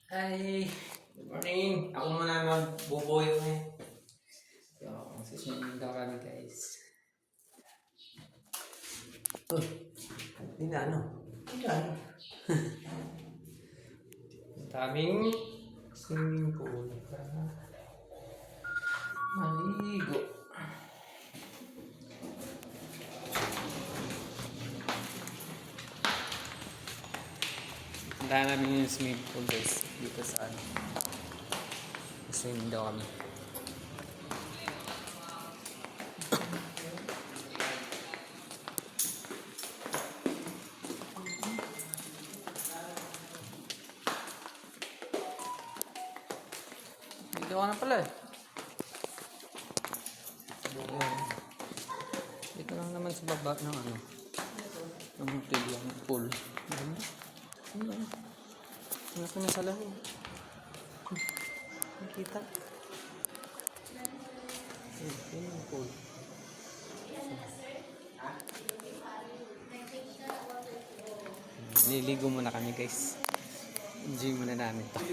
Hi! Good morning! Ako muna magbubuyo eh. So, magsisiming daw kami guys. Uy! Hindi na ano? Hindi na ano? Ang daming swimming pool para maligo. Punta namin yung swimming pool guys. Dito sa ano. Swimming daw kami. Dito ka na pala eh. Ayan. Dito lang naman sa baba ng ano. Ng hotel yung pool. Ganda. Ano? Ano ka na sa laro? Nakita? Yun yung pool. Liligo muna kami guys. Enjoy muna namin to.